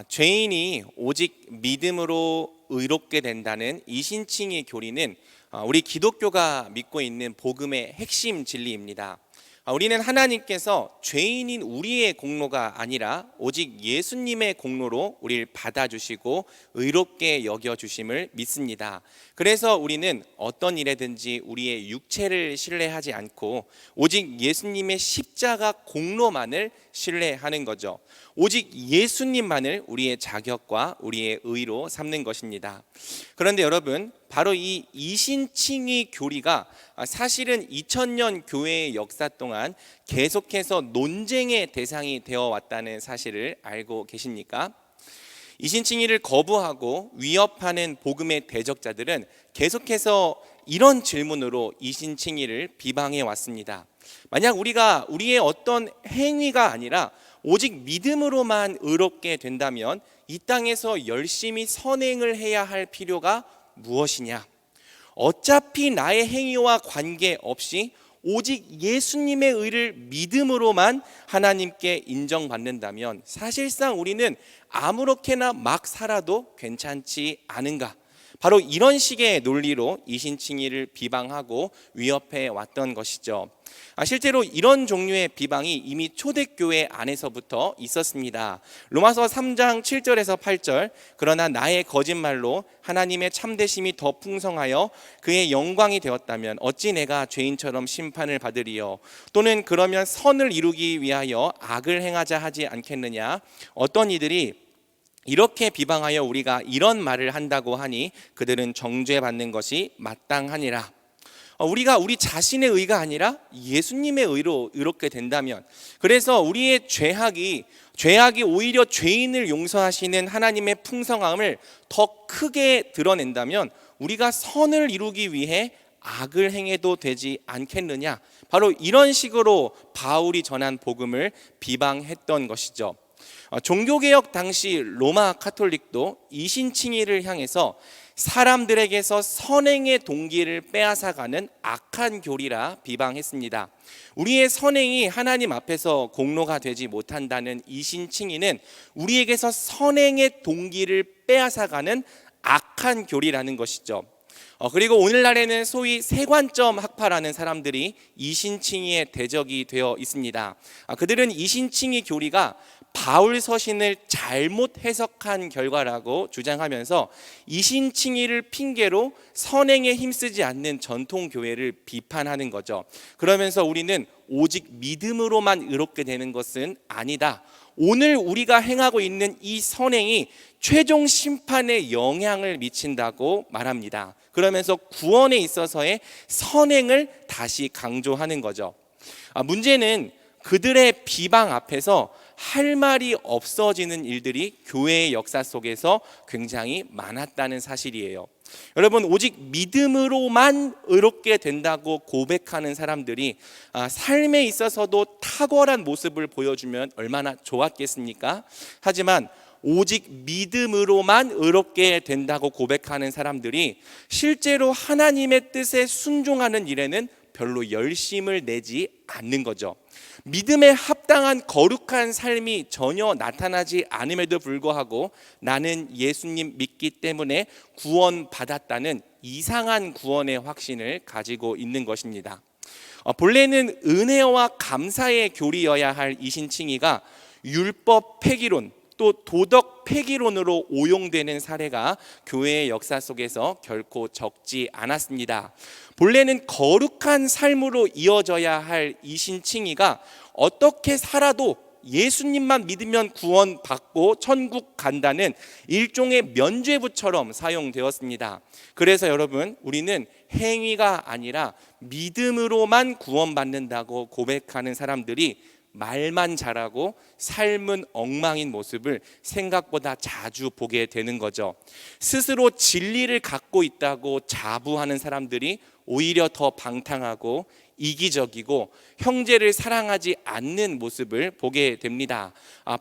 죄인이 오직 믿음으로 의롭게 된다는 이신칭의 교리는 우리 기독교가 믿고 있는 복음의 핵심 진리입니다. 우리는 하나님께서 죄인인 우리의 공로가 아니라 오직 예수님의 공로로 우리를 받아주시고 의롭게 여겨주심을 믿습니다. 그래서 우리는 어떤 일에든지 우리의 육체를 신뢰하지 않고 오직 예수님의 십자가 공로만을 신뢰하는 거죠. 오직 예수님만을 우리의 자격과 우리의 의로 삼는 것입니다. 그런데 여러분, 바로 이 이신칭의 교리가 사실은 2000년 교회의 역사 동안 계속해서 논쟁의 대상이 되어 왔다는 사실을 알고 계십니까? 이신칭의를 거부하고 위협하는 복음의 대적자들은 계속해서 이런 질문으로 이신칭의를 비방해 왔습니다. 만약 우리가 우리의 어떤 행위가 아니라 오직 믿음으로만 의롭게 된다면 이 땅에서 열심히 선행을 해야 할 필요가 무엇이냐? 어차피 나의 행위와 관계없이 오직 예수님의 의를 믿음으로만 하나님께 인정받는다면 사실상 우리는 아무렇게나 막 살아도 괜찮지 않은가? 바로 이런 식의 논리로 이신칭의를 비방하고 위협해 왔던 것이죠. 실제로 이런 종류의 비방이 이미 초대교회 안에서부터 있었습니다. 로마서 3장 7절에서 8절, 그러나 나의 거짓말로 하나님의 참되심이 더 풍성하여 그의 영광이 되었다면 어찌 내가 죄인처럼 심판을 받으리요? 또는 그러면 선을 이루기 위하여 악을 행하자 하지 않겠느냐? 어떤 이들이 이렇게 비방하여 우리가 이런 말을 한다고 하니 그들은 정죄받는 것이 마땅하니라. 우리가 우리 자신의 의가 아니라 예수님의 의로 의롭게 된다면, 그래서 우리의 죄악이 오히려 죄인을 용서하시는 하나님의 풍성함을 더 크게 드러낸다면 우리가 선을 이루기 위해 악을 행해도 되지 않겠느냐? 바로 이런 식으로 바울이 전한 복음을 비방했던 것이죠. 종교개혁 당시 로마 카톨릭도 이신칭의를 향해서 사람들에게서 선행의 동기를 빼앗아가는 악한 교리라 비방했습니다. 우리의 선행이 하나님 앞에서 공로가 되지 못한다는 이신칭의는 우리에게서 선행의 동기를 빼앗아가는 악한 교리라는 것이죠. 그리고 오늘날에는 소위 세관점 학파라는 사람들이 이신칭의의 대적이 되어 있습니다. 그들은 이신칭의 교리가 바울 서신을 잘못 해석한 결과라고 주장하면서 이신칭의를 핑계로 선행에 힘쓰지 않는 전통교회를 비판하는 거죠. 그러면서 우리는 오직 믿음으로만 의롭게 되는 것은 아니다. 오늘 우리가 행하고 있는 이 선행이 최종 심판에 영향을 미친다고 말합니다. 그러면서 구원에 있어서의 선행을 다시 강조하는 거죠. 문제는 그들의 비방 앞에서 할 말이 없어지는 일들이 교회의 역사 속에서 굉장히 많았다는 사실이에요. 여러분, 오직 믿음으로만 의롭게 된다고 고백하는 사람들이 삶에 있어서도 탁월한 모습을 보여주면 얼마나 좋았겠습니까? 하지만 오직 믿음으로만 의롭게 된다고 고백하는 사람들이 실제로 하나님의 뜻에 순종하는 일에는 별로 열심을 내지 않는 거죠. 믿음에 합당한 거룩한 삶이 전혀 나타나지 않음에도 불구하고 나는 예수님 믿기 때문에 구원받았다는 이상한 구원의 확신을 가지고 있는 것입니다. 본래는 은혜와 감사의 교리여야 할 이신칭의가 율법 폐기론 또 도덕 폐기론으로 오용되는 사례가 교회의 역사 속에서 결코 적지 않았습니다. 본래는 거룩한 삶으로 이어져야 할 이신칭의가 어떻게 살아도 예수님만 믿으면 구원받고 천국 간다는 일종의 면죄부처럼 사용되었습니다. 그래서 여러분, 우리는 행위가 아니라 믿음으로만 구원받는다고 고백하는 사람들이 말만 잘하고 삶은 엉망인 모습을 생각보다 자주 보게 되는 거죠. 스스로 진리를 갖고 있다고 자부하는 사람들이 오히려 더 방탕하고 이기적이고 형제를 사랑하지 않는 모습을 보게 됩니다.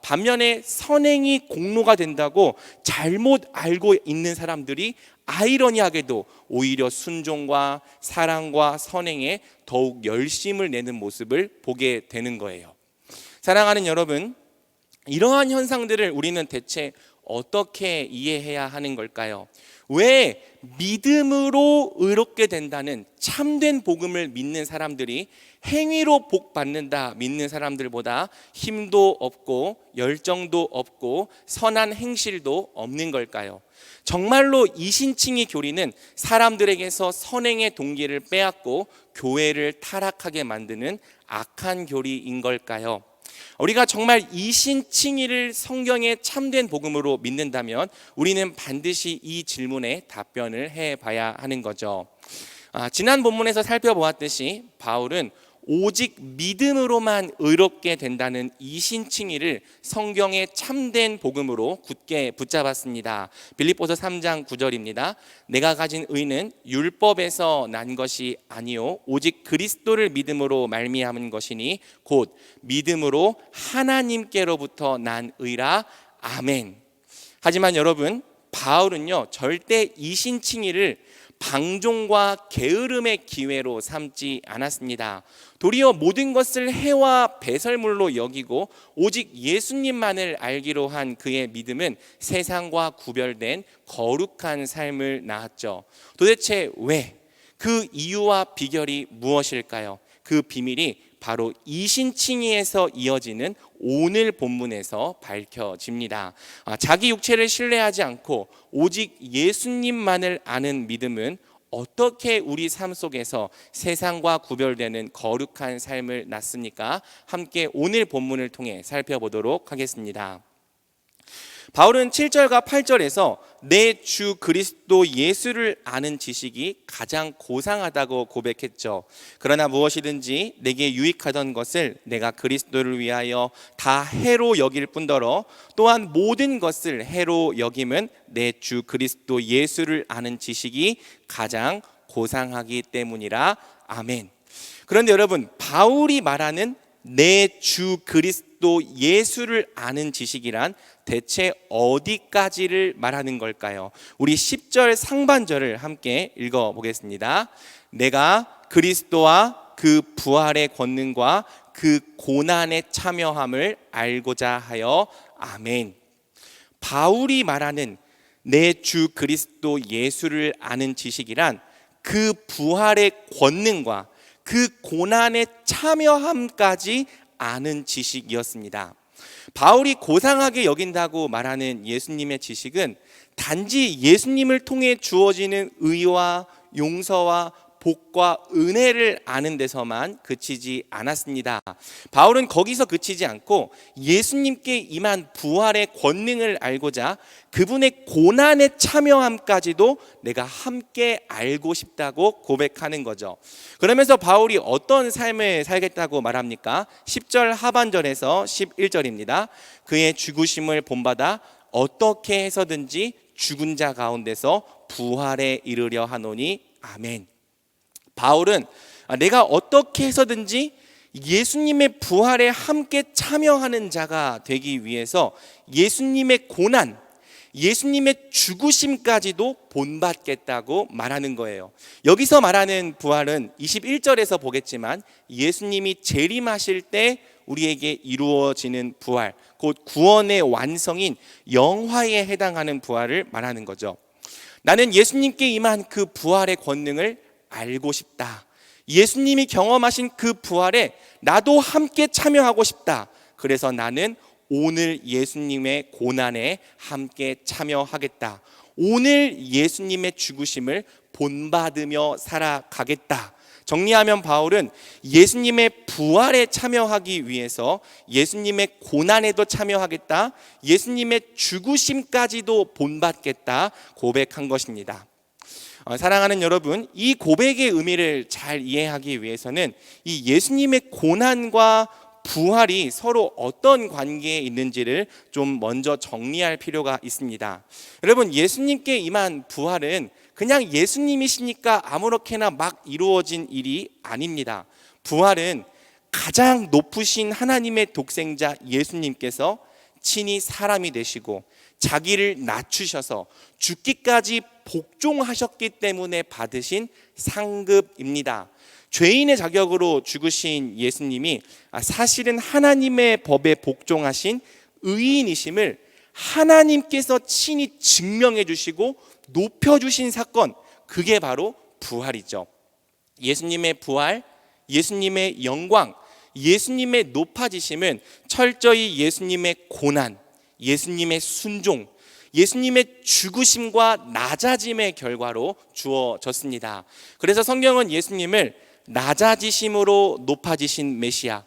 반면에 선행이 공로가 된다고 잘못 알고 있는 사람들이 아이러니하게도 오히려 순종과 사랑과 선행에 더욱 열심을 내는 모습을 보게 되는 거예요. 사랑하는 여러분, 이러한 현상들을 우리는 대체 어떻게 이해해야 하는 걸까요? 왜 믿음으로 의롭게 된다는 참된 복음을 믿는 사람들이 행위로 복 받는다 믿는 사람들보다 힘도 없고 열정도 없고 선한 행실도 없는 걸까요? 정말로 이신칭의 교리는 사람들에게서 선행의 동기를 빼앗고 교회를 타락하게 만드는 악한 교리인 걸까요? 우리가 정말 이신칭의를 성경의 참된 복음으로 믿는다면 우리는 반드시 이 질문에 답변을 해봐야 하는 거죠. 지난 본문에서 살펴보았듯이 바울은 오직 믿음으로만 의롭게 된다는 이신칭의를 성경의 참된 복음으로 굳게 붙잡았습니다. 빌립보서 3장 9절입니다. 내가 가진 의는 율법에서 난 것이 아니요 오직 그리스도를 믿음으로 말미암은 것이니 곧 믿음으로 하나님께로부터 난 의라. 아멘. 하지만 여러분, 바울은요 절대 이신칭의를 방종과 게으름의 기회로 삼지 않았습니다. 도리어 모든 것을 해와 배설물로 여기고 오직 예수님만을 알기로 한 그의 믿음은 세상과 구별된 거룩한 삶을 낳았죠. 도대체 왜? 그 이유와 비결이 무엇일까요? 그 비밀이 바로 이신칭의에서 이어지는 오늘 본문에서 밝혀집니다. 자기 육체를 신뢰하지 않고 오직 예수님만을 아는 믿음은 어떻게 우리 삶 속에서 세상과 구별되는 거룩한 삶을 낳습니까? 함께 오늘 본문을 통해 살펴보도록 하겠습니다. 바울은 7절과 8절에서 내 주 그리스도 예수를 아는 지식이 가장 고상하다고 고백했죠. 그러나 무엇이든지 내게 유익하던 것을 내가 그리스도를 위하여 다 해로 여길 뿐더러 또한 모든 것을 해로 여김은 내 주 그리스도 예수를 아는 지식이 가장 고상하기 때문이라. 아멘. 그런데 여러분, 바울이 말하는 내 주 그리스도 예수를 아는 지식이란 대체 어디까지를 말하는 걸까요? 우리 10절 상반절을 함께 읽어보겠습니다. 내가 그리스도와 그 부활의 권능과 그 고난에 참여함을 알고자 하여. 아멘. 바울이 말하는 내 주 그리스도 예수를 아는 지식이란 그 부활의 권능과 그 고난에 참여함까지 아는 지식이었습니다. 바울이 고상하게 여긴다고 말하는 예수님의 지식은 단지 예수님을 통해 주어지는 의와 용서와 복과 은혜를 아는 데서만 그치지 않았습니다. 바울은 거기서 그치지 않고 예수님께 임한 부활의 권능을 알고자 그분의 고난에 참여함까지도 내가 함께 알고 싶다고 고백하는 거죠. 그러면서 바울이 어떤 삶을 살겠다고 말합니까? 10절 하반절에서 11절입니다. 그의 죽으심을 본받아 어떻게 해서든지 죽은 자 가운데서 부활에 이르려 하노니. 아멘. 바울은 내가 어떻게 해서든지 예수님의 부활에 함께 참여하는 자가 되기 위해서 예수님의 고난, 예수님의 죽으심까지도 본받겠다고 말하는 거예요. 여기서 말하는 부활은 21절에서 보겠지만 예수님이 재림하실 때 우리에게 이루어지는 부활, 곧 구원의 완성인 영화에 해당하는 부활을 말하는 거죠. 나는 예수님께 임한 그 부활의 권능을 알고 싶다. 예수님이 경험하신 그 부활에 나도 함께 참여하고 싶다. 그래서 나는 오늘 예수님의 고난에 함께 참여하겠다. 오늘 예수님의 죽으심을 본받으며 살아가겠다. 정리하면 바울은 예수님의 부활에 참여하기 위해서 예수님의 고난에도 참여하겠다. 예수님의 죽으심까지도 본받겠다 고백한 것입니다. 사랑하는 여러분, 이 고백의 의미를 잘 이해하기 위해서는 이 예수님의 고난과 부활이 서로 어떤 관계에 있는지를 좀 먼저 정리할 필요가 있습니다. 여러분, 예수님께 임한 부활은 그냥 예수님이시니까 아무렇게나 막 이루어진 일이 아닙니다. 부활은 가장 높으신 하나님의 독생자 예수님께서 친히 사람이 되시고 자기를 낮추셔서 죽기까지 복종하셨기 때문에 받으신 상급입니다. 죄인의 자격으로 죽으신 예수님이 사실은 하나님의 법에 복종하신 의인이심을 하나님께서 친히 증명해 주시고 높여 주신 사건, 그게 바로 부활이죠. 예수님의 부활, 예수님의 영광, 예수님의 높아지심은 철저히 예수님의 고난, 예수님의 순종, 예수님의 죽으심과 낮아짐의 결과로 주어졌습니다. 그래서 성경은 예수님을 낮아지심으로 높아지신 메시아,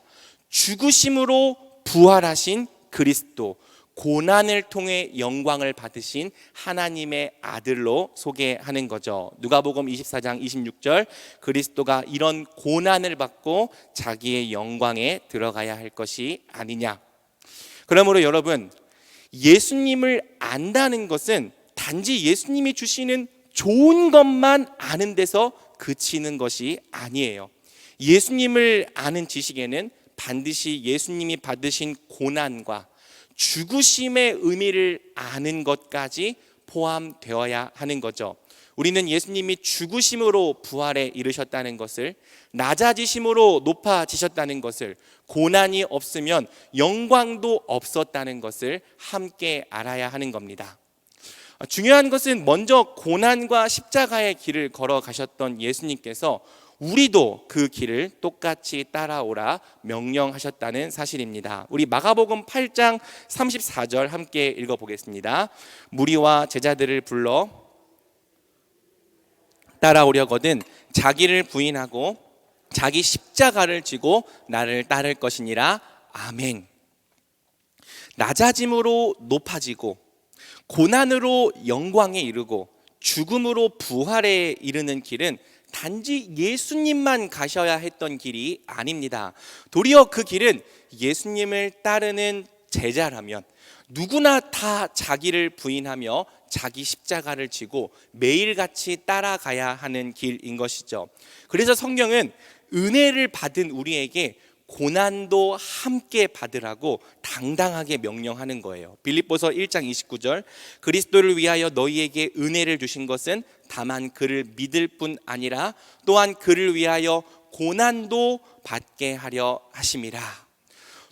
죽으심으로 부활하신 그리스도, 고난을 통해 영광을 받으신 하나님의 아들로 소개하는 거죠. 누가복음 24장 26절, 그리스도가 이런 고난을 받고 자기의 영광에 들어가야 할 것이 아니냐. 그러므로 여러분, 예수님을 안다는 것은 단지 예수님이 주시는 좋은 것만 아는 데서 그치는 것이 아니에요. 예수님을 아는 지식에는 반드시 예수님이 받으신 고난과 죽으심의 의미를 아는 것까지 포함되어야 하는 거죠. 우리는 예수님이 죽으심으로 부활에 이르셨다는 것을, 낮아지심으로 높아지셨다는 것을, 고난이 없으면 영광도 없었다는 것을 함께 알아야 하는 겁니다. 중요한 것은 먼저 고난과 십자가의 길을 걸어가셨던 예수님께서 우리도 그 길을 똑같이 따라오라 명령하셨다는 사실입니다. 우리 마가복음 8장 34절 함께 읽어보겠습니다. 무리와 제자들을 불러 따라오려거든 자기를 부인하고 자기 십자가를 지고 나를 따를 것이니라. 아멘. 낮아짐으로 높아지고 고난으로 영광에 이르고 죽음으로 부활에 이르는 길은 단지 예수님만 가셔야 했던 길이 아닙니다. 도리어 그 길은 예수님을 따르는 제자라면 누구나 다 자기를 부인하며 자기 십자가를 지고 매일같이 따라가야 하는 길인 것이죠. 그래서 성경은 은혜를 받은 우리에게 고난도 함께 받으라고 당당하게 명령하는 거예요. 빌립보서 1장 29절, 그리스도를 위하여 너희에게 은혜를 주신 것은 다만 그를 믿을 뿐 아니라 또한 그를 위하여 고난도 받게 하려 하심이라.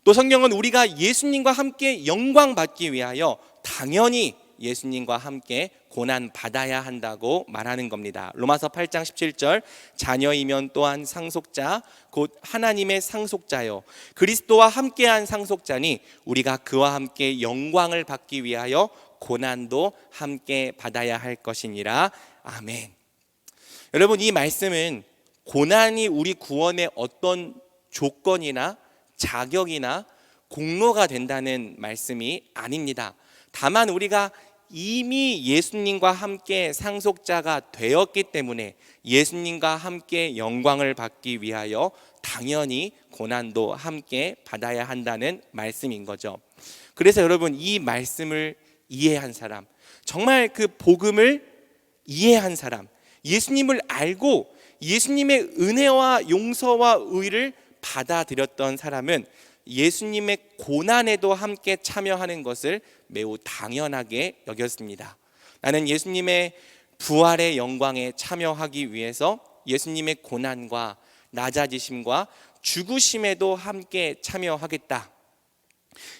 또 성경은 우리가 예수님과 함께 영광 받기 위하여 당연히 예수님과 함께 고난 받아야 한다고 말하는 겁니다. 로마서 8장 17절, 자녀이면 또한 상속자 곧 하나님의 상속자요 그리스도와 함께한 상속자니 우리가 그와 함께 영광을 받기 위하여 고난도 함께 받아야 할 것이니라. 아멘. 여러분, 이 말씀은 고난이 우리 구원의 어떤 조건이나 자격이나 공로가 된다는 말씀이 아닙니다. 다만 우리가 이미 예수님과 함께 상속자가 되었기 때문에 예수님과 함께 영광을 받기 위하여 당연히 고난도 함께 받아야 한다는 말씀인 거죠. 그래서 여러분, 이 말씀을 이해한 사람, 정말 그 복음을 이해한 사람, 예수님을 알고 예수님의 은혜와 용서와 의를 받아들였던 사람은 예수님의 고난에도 함께 참여하는 것을 매우 당연하게 여겼습니다. 나는 예수님의 부활의 영광에 참여하기 위해서 예수님의 고난과 낮아지심과 죽으심에도 함께 참여하겠다.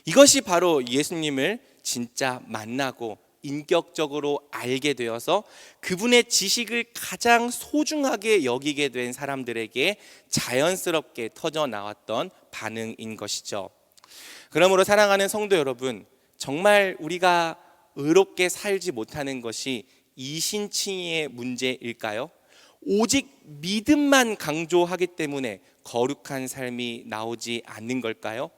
이것이 바로 예수님을 진짜 만나고 인격적으로 알게 되어서 그분의 지식을 가장 소중하게 여기게 된 사람들에게 자연스럽게 터져 나왔던 반응인 것이죠. 그러므로 사랑하는 성도 여러분, 정말 우리가 의롭게 살지 못하는 것이 이신칭의의 문제일까요? 오직 믿음만 강조하기 때문에 거룩한 삶이 나오지 않는 걸까요?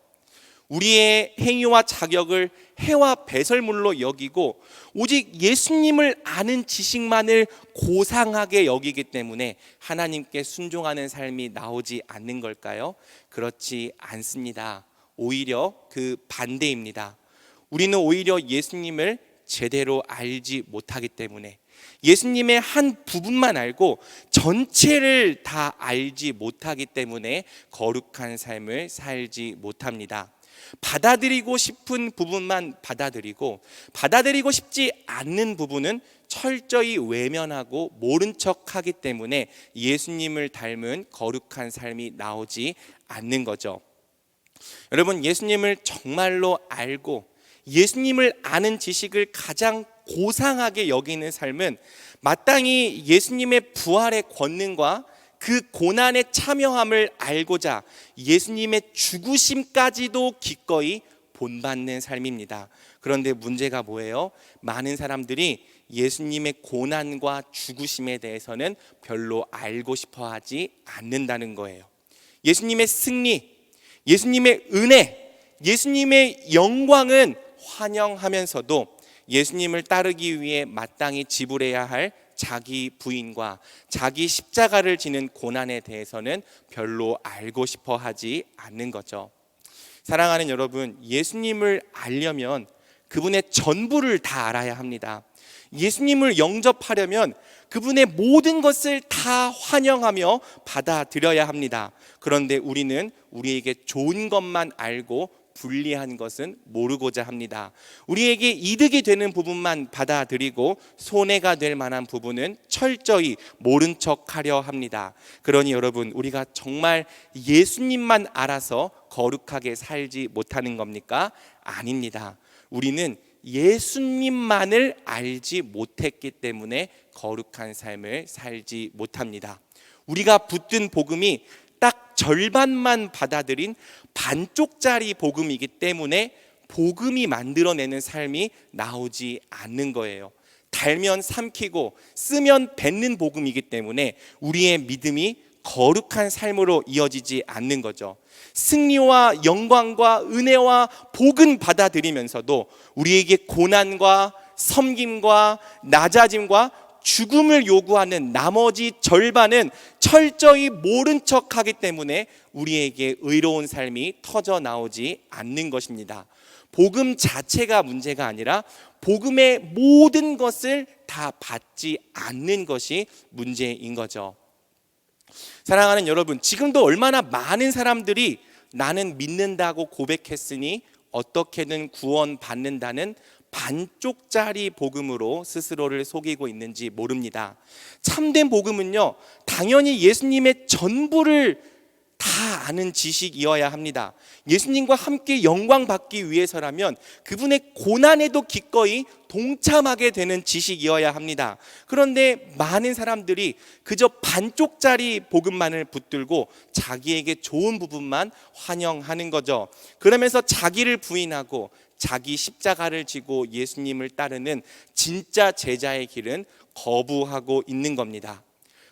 우리의 행위와 자격을 해와 배설물로 여기고 오직 예수님을 아는 지식만을 고상하게 여기기 때문에 하나님께 순종하는 삶이 나오지 않는 걸까요? 그렇지 않습니다. 오히려 그 반대입니다. 우리는 오히려 예수님을 제대로 알지 못하기 때문에, 예수님의 한 부분만 알고 전체를 다 알지 못하기 때문에 거룩한 삶을 살지 못합니다. 받아들이고 싶은 부분만 받아들이고 받아들이고 싶지 않는 부분은 철저히 외면하고 모른 척하기 때문에 예수님을 닮은 거룩한 삶이 나오지 않는 거죠. 여러분, 예수님을 정말로 알고 예수님을 아는 지식을 가장 고상하게 여기는 삶은 마땅히 예수님의 부활의 권능과 그 고난의 참여함을 알고자 예수님의 죽으심까지도 기꺼이 본받는 삶입니다. 그런데 문제가 뭐예요? 많은 사람들이 예수님의 고난과 죽으심에 대해서는 별로 알고 싶어 하지 않는다는 거예요. 예수님의 승리, 예수님의 은혜, 예수님의 영광은 환영하면서도 예수님을 따르기 위해 마땅히 지불해야 할 자기 부인과 자기 십자가를 지는 고난에 대해서는 별로 알고 싶어 하지 않는 거죠. 사랑하는 여러분, 예수님을 알려면 그분의 전부를 다 알아야 합니다. 예수님을 영접하려면 그분의 모든 것을 다 환영하며 받아들여야 합니다. 그런데 우리는 우리에게 좋은 것만 알고 불리한 것은 모르고자 합니다. 우리에게 이득이 되는 부분만 받아들이고 손해가 될 만한 부분은 철저히 모른 척하려 합니다. 그러니 여러분, 우리가 정말 예수님만 알아서 거룩하게 살지 못하는 겁니까? 아닙니다. 우리는 예수님만을 알지 못했기 때문에 거룩한 삶을 살지 못합니다. 우리가 붙든 복음이 딱 절반만 받아들인 반쪽짜리 복음이기 때문에 복음이 만들어내는 삶이 나오지 않는 거예요. 달면 삼키고 쓰면 뱉는 복음이기 때문에 우리의 믿음이 거룩한 삶으로 이어지지 않는 거죠. 승리와 영광과 은혜와 복은 받아들이면서도 우리에게 고난과 섬김과 낮아짐과 죽음을 요구하는 나머지 절반은 철저히 모른 척하기 때문에 우리에게 의로운 삶이 터져 나오지 않는 것입니다. 복음 자체가 문제가 아니라 복음의 모든 것을 다 받지 않는 것이 문제인 거죠. 사랑하는 여러분, 지금도 얼마나 많은 사람들이 나는 믿는다고 고백했으니 어떻게든 구원받는다는 반쪽짜리 복음으로 스스로를 속이고 있는지 모릅니다. 참된 복음은요, 당연히 예수님의 전부를 다 아는 지식이어야 합니다. 예수님과 함께 영광 받기 위해서라면 그분의 고난에도 기꺼이 동참하게 되는 지식이어야 합니다. 그런데 많은 사람들이 그저 반쪽짜리 복음만을 붙들고 자기에게 좋은 부분만 환영하는 거죠. 그러면서 자기를 부인하고 자기 십자가를 지고 예수님을 따르는 진짜 제자의 길은 거부하고 있는 겁니다.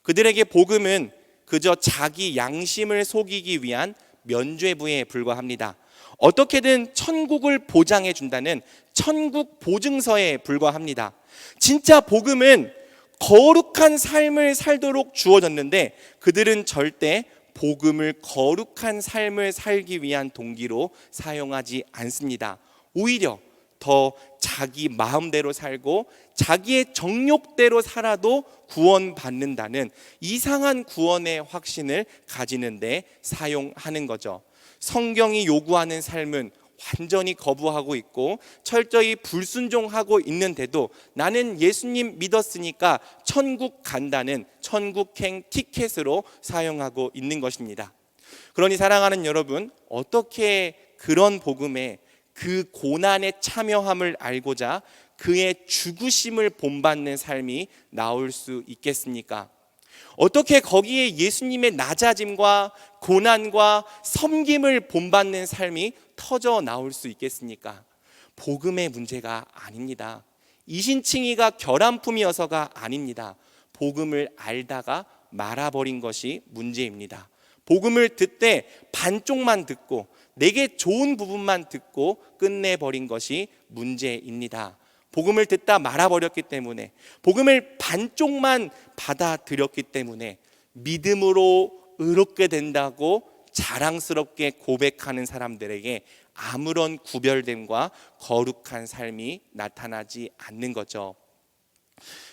그들에게 복음은 그저 자기 양심을 속이기 위한 면죄부에 불과합니다. 어떻게든 천국을 보장해 준다는 천국 보증서에 불과합니다. 진짜 복음은 거룩한 삶을 살도록 주어졌는데 그들은 절대 복음을 거룩한 삶을 살기 위한 동기로 사용하지 않습니다. 오히려 더 자기 마음대로 살고 자기의 정욕대로 살아도 구원받는다는 이상한 구원의 확신을 가지는 데 사용하는 거죠. 성경이 요구하는 삶은 완전히 거부하고 있고 철저히 불순종하고 있는데도 나는 예수님 믿었으니까 천국 간다는 천국행 티켓으로 사용하고 있는 것입니다. 그러니 사랑하는 여러분, 어떻게 그런 복음에 그 고난의 참여함을 알고자 그의 죽으심을 본받는 삶이 나올 수 있겠습니까? 어떻게 거기에 예수님의 낮아짐과 고난과 섬김을 본받는 삶이 터져 나올 수 있겠습니까? 복음의 문제가 아닙니다. 이신칭의가 결함품이어서가 아닙니다. 복음을 알다가 말아버린 것이 문제입니다. 복음을 듣되 반쪽만 듣고 내게 좋은 부분만 듣고 끝내버린 것이 문제입니다. 복음을 듣다 말아버렸기 때문에, 복음을 반쪽만 받아들였기 때문에 믿음으로 의롭게 된다고 자랑스럽게 고백하는 사람들에게 아무런 구별됨과 거룩한 삶이 나타나지 않는 거죠.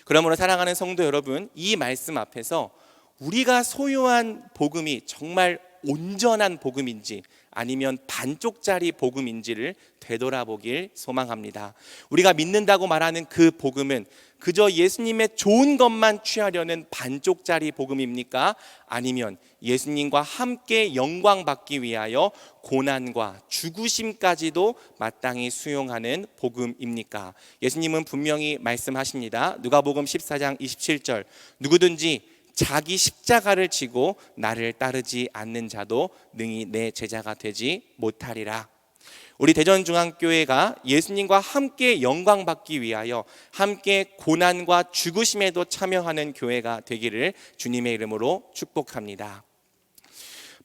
그러므로 사랑하는 성도 여러분, 이 말씀 앞에서 우리가 소유한 복음이 정말 온전한 복음인지 아니면 반쪽짜리 복음인지를 되돌아보길 소망합니다. 우리가 믿는다고 말하는 그 복음은 그저 예수님의 좋은 것만 취하려는 반쪽짜리 복음입니까? 아니면 예수님과 함께 영광 받기 위하여 고난과 죽으심까지도 마땅히 수용하는 복음입니까? 예수님은 분명히 말씀하십니다. 누가복음 14장 27절, 누구든지 자기 십자가를 지고 나를 따르지 않는 자도 능히 내 제자가 되지 못하리라. 우리 대전중앙교회가 예수님과 함께 영광 받기 위하여 함께 고난과 죽으심에도 참여하는 교회가 되기를 주님의 이름으로 축복합니다.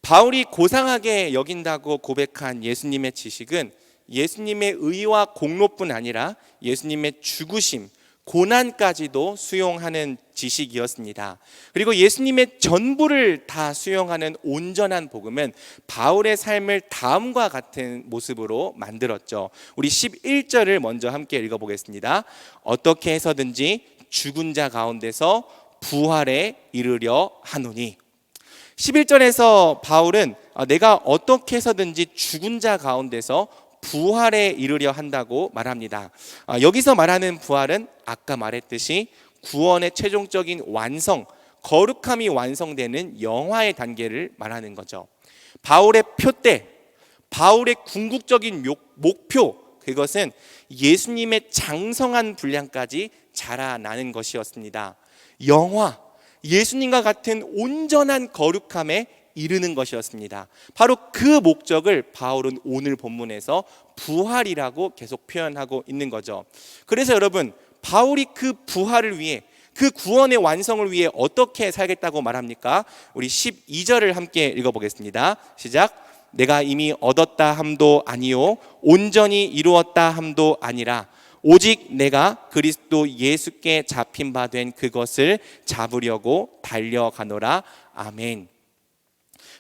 바울이 고상하게 여긴다고 고백한 예수님의 지식은 예수님의 의와 공로뿐 아니라 예수님의 죽으심, 고난까지도 수용하는 지식이었습니다. 그리고 예수님의 전부를 다 수용하는 온전한 복음은 바울의 삶을 다음과 같은 모습으로 만들었죠. 우리 11절을 먼저 함께 읽어보겠습니다. 어떻게 해서든지 죽은 자 가운데서 부활에 이르려 하노니. 11절에서 바울은 내가 어떻게 해서든지 죽은 자 가운데서 부활에 이르려 한다고 말합니다. 여기서 말하는 부활은 아까 말했듯이 구원의 최종적인 완성, 거룩함이 완성되는 영화의 단계를 말하는 거죠. 바울의 표대, 바울의 궁극적인 목표, 그것은 예수님의 장성한 분량까지 자라나는 것이었습니다. 영화, 예수님과 같은 온전한 거룩함에 이르는 것이었습니다. 바로 그 목적을 바울은 오늘 본문에서 부활이라고 계속 표현하고 있는 거죠. 그래서 여러분, 바울이 그 부활을 위해, 그 구원의 완성을 위해 어떻게 살겠다고 말합니까? 우리 12절을 함께 읽어보겠습니다. 시작. 내가 이미 얻었다 함도 아니요 온전히 이루었다 함도 아니라 오직 내가 그리스도 예수께 잡힌 바 된 그것을 잡으려고 달려가노라. 아멘.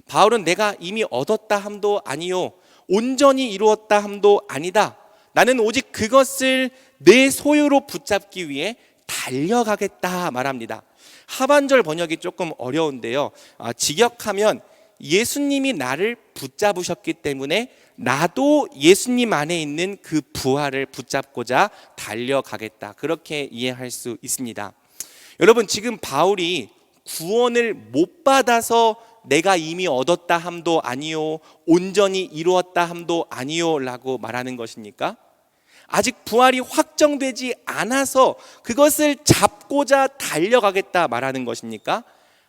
바울은 내가 이미 얻었다 함도 아니요 온전히 이루었다 함도 아니다. 나는 오직 그것을 내 소유로 붙잡기 위해 달려가겠다 말합니다. 하반절 번역이 조금 어려운데요. 직역하면 예수님이 나를 붙잡으셨기 때문에 나도 예수님 안에 있는 그 부활을 붙잡고자 달려가겠다. 그렇게 이해할 수 있습니다. 여러분, 지금 바울이 구원을 못 받아서 내가 이미 얻었다 함도 아니요 온전히 이루었다 함도 아니요 라고 말하는 것입니까? 아직 부활이 확정되지 않아서 그것을 잡고자 달려가겠다 말하는 것입니까?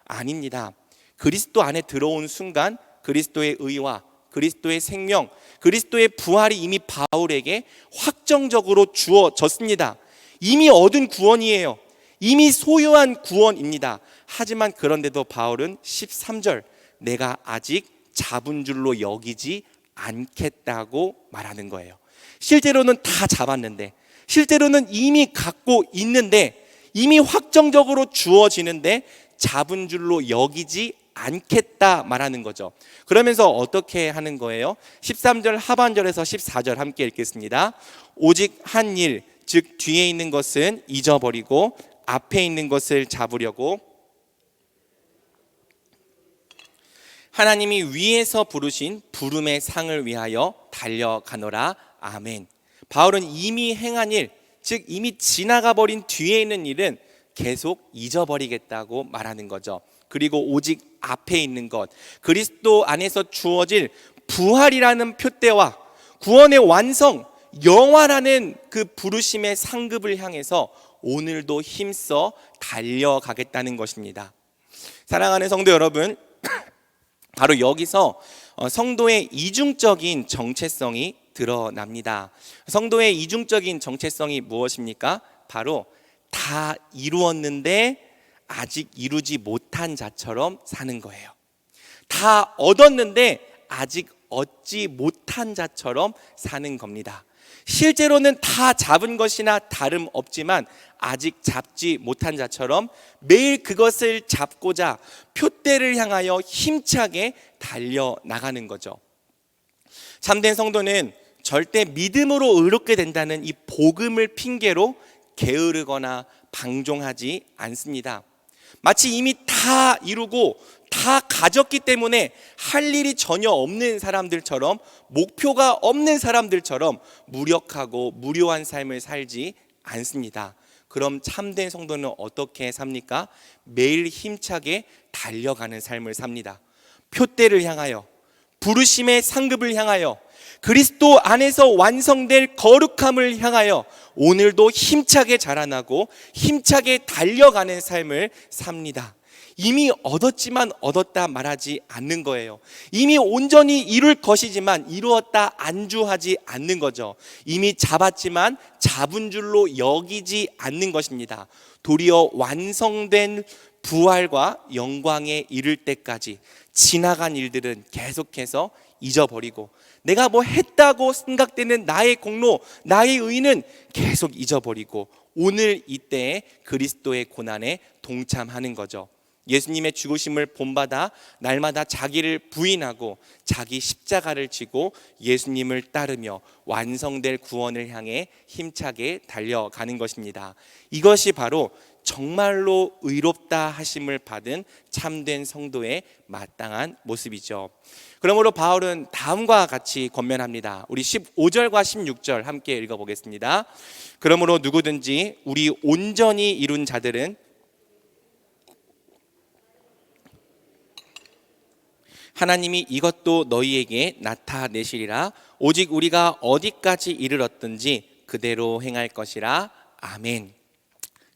아닙니다. 그리스도 안에 들어온 순간 그리스도의 의와 그리스도의 생명, 그리스도의 부활이 이미 바울에게 확정적으로 주어졌습니다. 이미 얻은 구원이에요. 이미 소유한 구원입니다. 하지만 그런데도 바울은 13절, 내가 아직 잡은 줄로 여기지 않겠다고 말하는 거예요. 실제로는 다 잡았는데, 실제로는 이미 갖고 있는데, 이미 확정적으로 주어지는데 잡은 줄로 여기지 않겠다 말하는 거죠. 그러면서 어떻게 하는 거예요? 13절 하반절에서 14절 함께 읽겠습니다. 오직 한 일, 즉 뒤에 있는 것은 잊어버리고 앞에 있는 것을 잡으려고 하나님이 위에서 부르신 부름의 상을 위하여 달려가노라. 아멘. 바울은 이미 행한 일, 즉 이미 지나가 버린 뒤에 있는 일은 계속 잊어버리겠다고 말하는 거죠. 그리고 오직 앞에 있는 것, 그리스도 안에서 주어질 부활이라는 표대와 구원의 완성, 영화라는 그 부르심의 상급을 향해서 오늘도 힘써 달려가겠다는 것입니다. 사랑하는 성도 여러분, 바로 여기서 성도의 이중적인 정체성이 드러납니다. 성도의 이중적인 정체성이 무엇입니까? 바로 다 이루었는데 아직 이루지 못한 자처럼 사는 거예요. 다 얻었는데 아직 얻지 못한 자처럼 사는 겁니다. 실제로는 다 잡은 것이나 다름없지만 아직 잡지 못한 자처럼 매일 그것을 잡고자 표대를 향하여 힘차게 달려나가는 거죠. 참된 성도는 절대 믿음으로 의롭게 된다는 이 복음을 핑계로 게으르거나 방종하지 않습니다. 마치 이미 다 이루고 다 가졌기 때문에 할 일이 전혀 없는 사람들처럼, 목표가 없는 사람들처럼 무력하고 무료한 삶을 살지 않습니다. 그럼 참된 성도는 어떻게 삽니까? 매일 힘차게 달려가는 삶을 삽니다. 표대를 향하여, 부르심의 상급을 향하여, 그리스도 안에서 완성될 거룩함을 향하여 오늘도 힘차게 자라나고 힘차게 달려가는 삶을 삽니다. 이미 얻었지만 얻었다 말하지 않는 거예요. 이미 온전히 이룰 것이지만 이루었다 안주하지 않는 거죠. 이미 잡았지만 잡은 줄로 여기지 않는 것입니다. 도리어 완성된 부활과 영광에 이를 때까지 지나간 일들은 계속해서 잊어버리고, 내가 뭐 했다고 생각되는 나의 공로, 나의 의는 계속 잊어버리고 오늘 이때에 그리스도의 고난에 동참하는 거죠. 예수님의 죽으심을 본받아 날마다 자기를 부인하고 자기 십자가를 지고 예수님을 따르며 완성될 구원을 향해 힘차게 달려가는 것입니다. 이것이 바로 정말로 의롭다 하심을 받은 참된 성도의 마땅한 모습이죠. 그러므로 바울은 다음과 같이 권면합니다. 우리 15절과 16절 함께 읽어보겠습니다. 그러므로 누구든지 우리 온전히 이룬 자들은 하나님이 이것도 너희에게 나타내시리라. 오직 우리가 어디까지 이르렀든지 그대로 행할 것이라. 아멘.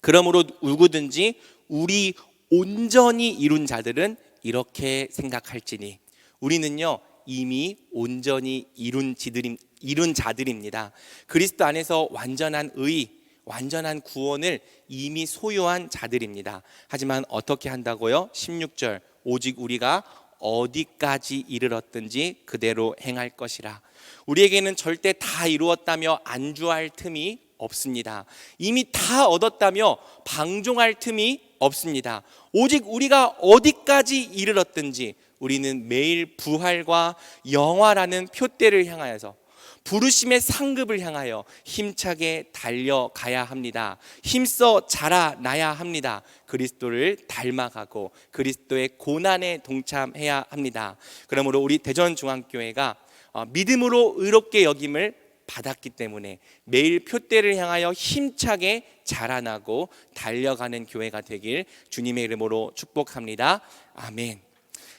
그러므로 누구든지 우리 온전히 이룬 자들은 이렇게 생각할지니, 우리는요 이미 온전히 이룬 자들입니다. 그리스도 안에서 완전한 의, 완전한 구원을 이미 소유한 자들입니다. 하지만 어떻게 한다고요? 16절, 오직 우리가 어디까지 이르렀든지 그대로 행할 것이라. 우리에게는 절대 다 이루었다며 안주할 틈이 없습니다. 이미 다 얻었다며 방종할 틈이 없습니다. 오직 우리가 어디까지 이르렀든지 우리는 매일 부활과 영화라는 표대를 향하여서, 부르심의 상급을 향하여 힘차게 달려가야 합니다. 힘써 자라나야 합니다. 그리스도를 닮아가고 그리스도의 고난에 동참해야 합니다. 그러므로 우리 대전중앙교회가 믿음으로 의롭게 여김을 받았기 때문에 매일 표대를 향하여 힘차게 자라나고 달려가는 교회가 되길 주님의 이름으로 축복합니다. 아멘.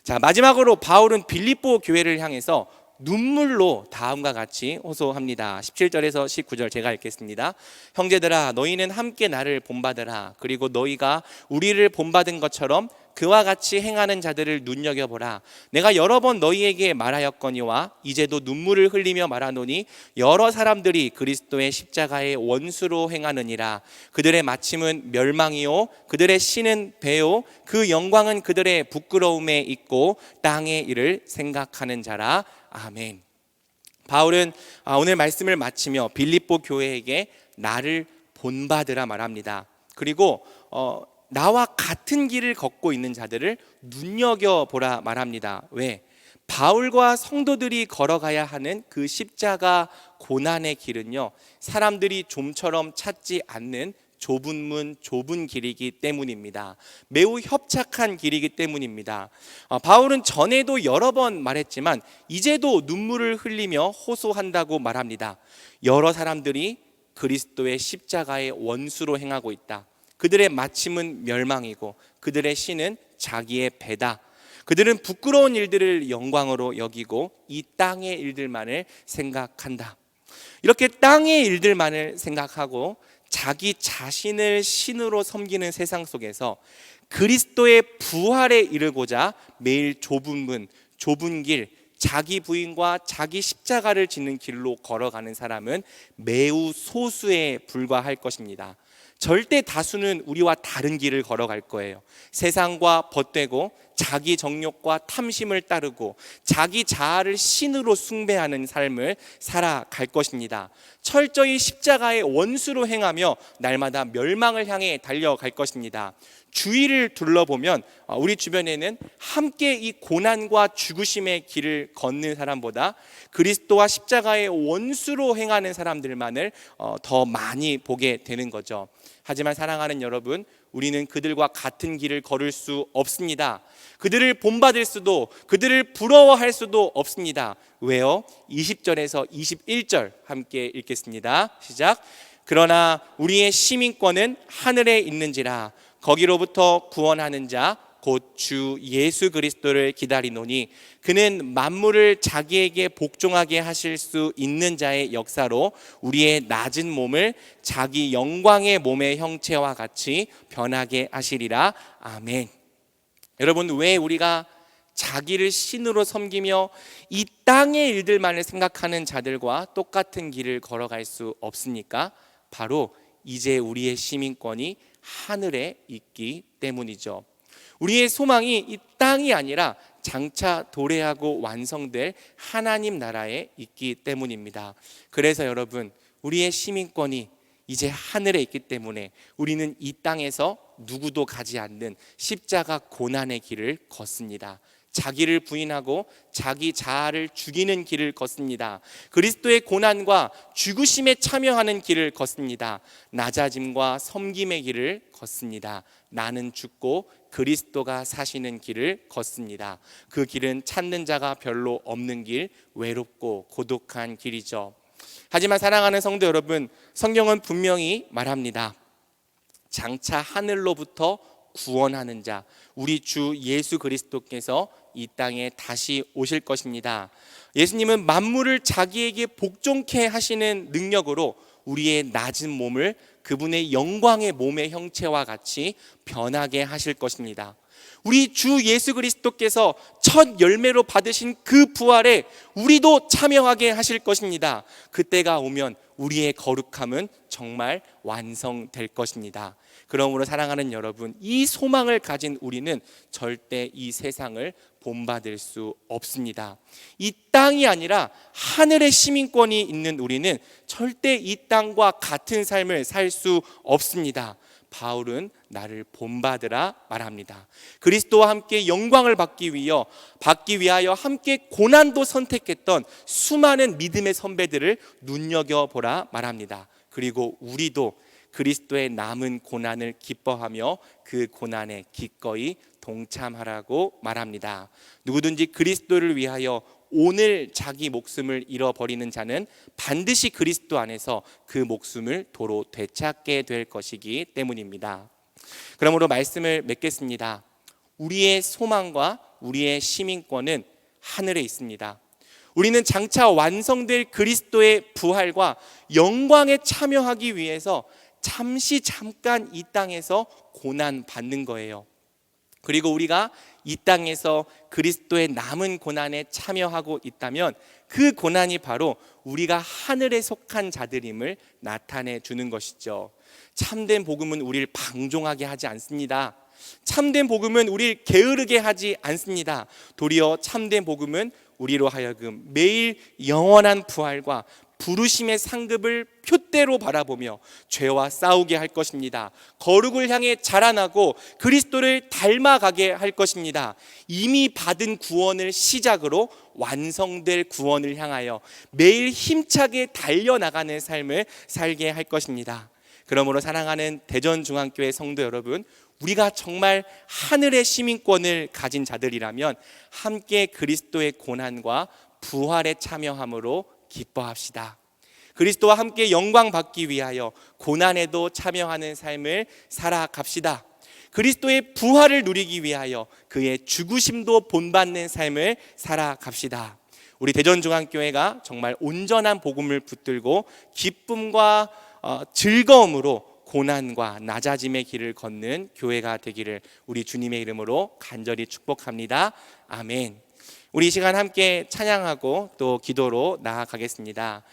자, 마지막으로 바울은 빌립보 교회를 향해서 눈물로 다음과 같이 호소합니다. 17절에서 19절 제가 읽겠습니다. 형제들아, 너희는 함께 나를 본받으라. 그리고 너희가 우리를 본받은 것처럼 그와 같이 행하는 자들을 눈여겨보라. 내가 여러 번 너희에게 말하였거니와 이제도 눈물을 흘리며 말하노니 여러 사람들이 그리스도의 십자가의 원수로 행하느니라. 그들의 마침은 멸망이요 그들의 신은 배요 그 영광은 그들의 부끄러움에 있고 땅의 일을 생각하는 자라. 아멘. 바울은 오늘 말씀을 마치며 빌립보 교회에게 나를 본받으라 말합니다. 그리고 나와 같은 길을 걷고 있는 자들을 눈여겨보라 말합니다. 왜? 바울과 성도들이 걸어가야 하는 그 십자가 고난의 길은요, 사람들이 좀처럼 찾지 않는 좁은 문, 좁은 길이기 때문입니다. 매우 협착한 길이기 때문입니다. 바울은 전에도 여러 번 말했지만 이제도 눈물을 흘리며 호소한다고 말합니다. 여러 사람들이 그리스도의 십자가의 원수로 행하고 있다. 그들의 마침은 멸망이고 그들의 신은 자기의 배다. 그들은 부끄러운 일들을 영광으로 여기고 이 땅의 일들만을 생각한다. 이렇게 땅의 일들만을 생각하고 자기 자신을 신으로 섬기는 세상 속에서 그리스도의 부활에 이르고자 매일 좁은 문, 좁은 길, 자기 부인과 자기 십자가를 짓는 길로 걸어가는 사람은 매우 소수에 불과할 것입니다. 절대 다수는 우리와 다른 길을 걸어갈 거예요. 세상과 벗되고 자기 정욕과 탐심을 따르고 자기 자아를 신으로 숭배하는 삶을 살아갈 것입니다. 철저히 십자가의 원수로 행하며 날마다 멸망을 향해 달려갈 것입니다. 주위를 둘러보면 우리 주변에는 함께 이 고난과 죽으심의 길을 걷는 사람보다 그리스도와 십자가의 원수로 행하는 사람들만을 더 많이 보게 되는 거죠. 하지만 사랑하는 여러분, 우리는 그들과 같은 길을 걸을 수 없습니다. 그들을 본받을 수도, 그들을 부러워할 수도 없습니다. 왜요? 20절에서 21절 함께 읽겠습니다. 시작. 그러나 우리의 시민권은 하늘에 있는지라. 거기로부터 구원하는 자 곧 주 예수 그리스도를 기다리노니 그는 만물을 자기에게 복종하게 하실 수 있는 자의 역사로 우리의 낮은 몸을 자기 영광의 몸의 형체와 같이 변하게 하시리라. 아멘. 여러분, 왜 우리가 자기를 신으로 섬기며 이 땅의 일들만을 생각하는 자들과 똑같은 길을 걸어갈 수 없습니까? 바로 이제 우리의 시민권이 하늘에 있기 때문이죠. 우리의 소망이 이 땅이 아니라 장차 도래하고 완성될 하나님 나라에 있기 때문입니다. 그래서 여러분, 우리의 시민권이 이제 하늘에 있기 때문에 우리는 이 땅에서 누구도 가지 않는 십자가 고난의 길을 걷습니다. 자기를 부인하고 자기 자아를 죽이는 길을 걷습니다. 그리스도의 고난과 죽으심에 참여하는 길을 걷습니다. 낮아짐과 섬김의 길을 걷습니다. 나는 죽고 그리스도가 사시는 길을 걷습니다. 그 길은 찾는 자가 별로 없는 길, 외롭고 고독한 길이죠. 하지만 사랑하는 성도 여러분, 성경은 분명히 말합니다. 장차 하늘로부터 구원하는 자, 우리 주 예수 그리스도께서 이 땅에 다시 오실 것입니다. 예수님은 만물을 자기에게 복종케 하시는 능력으로 우리의 낮은 몸을 그분의 영광의 몸의 형체와 같이 변하게 하실 것입니다. 우리 주 예수 그리스도께서 첫 열매로 받으신 그 부활에 우리도 참여하게 하실 것입니다. 그때가 오면 우리의 거룩함은 정말 완성될 것입니다. 그러므로 사랑하는 여러분, 이 소망을 가진 우리는 절대 이 세상을 본받을 수 없습니다. 이 땅이 아니라 하늘의 시민권이 있는 우리는 절대 이 땅과 같은 삶을 살 수 없습니다. 바울은 나를 본받으라 말합니다. 그리스도와 함께 영광을 받기 위하여 함께 고난도 선택했던 수많은 믿음의 선배들을 눈여겨보라 말합니다. 그리고 우리도 그리스도의 남은 고난을 기뻐하며 그 고난에 기꺼이 동참하라고 말합니다. 누구든지 그리스도를 위하여 오늘 자기 목숨을 잃어버리는 자는 반드시 그리스도 안에서 그 목숨을 도로 되찾게 될 것이기 때문입니다. 그러므로 말씀을 맺겠습니다. 우리의 소망과 우리의 시민권은 하늘에 있습니다. 우리는 장차 완성될 그리스도의 부활과 영광에 참여하기 위해서 잠깐 이 땅에서 고난 받는 거예요. 그리고 우리가 이 땅에서 그리스도의 남은 고난에 참여하고 있다면 그 고난이 바로 우리가 하늘에 속한 자들임을 나타내 주는 것이죠. 참된 복음은 우리를 방종하게 하지 않습니다. 참된 복음은 우리를 게으르게 하지 않습니다. 도리어 참된 복음은 우리로 하여금 매일 영원한 부활과 부르심의 상급을 표대로 바라보며 죄와 싸우게 할 것입니다. 거룩을 향해 자라나고 그리스도를 닮아가게 할 것입니다. 이미 받은 구원을 시작으로 완성될 구원을 향하여 매일 힘차게 달려나가는 삶을 살게 할 것입니다. 그러므로 사랑하는 대전중앙교회 성도 여러분, 우리가 정말 하늘의 시민권을 가진 자들이라면 함께 그리스도의 고난과 부활에 참여함으로 기뻐합시다. 그리스도와 함께 영광 받기 위하여 고난에도 참여하는 삶을 살아갑시다. 그리스도의 부활을 누리기 위하여 그의 죽으심도 본받는 삶을 살아갑시다. 우리 대전중앙교회가 정말 온전한 복음을 붙들고 기쁨과 즐거움으로 고난과 낮아짐의 길을 걷는 교회가 되기를 우리 주님의 이름으로 간절히 축복합니다. 아멘. 우리 이 시간 함께 찬양하고 또 기도로 나아가겠습니다.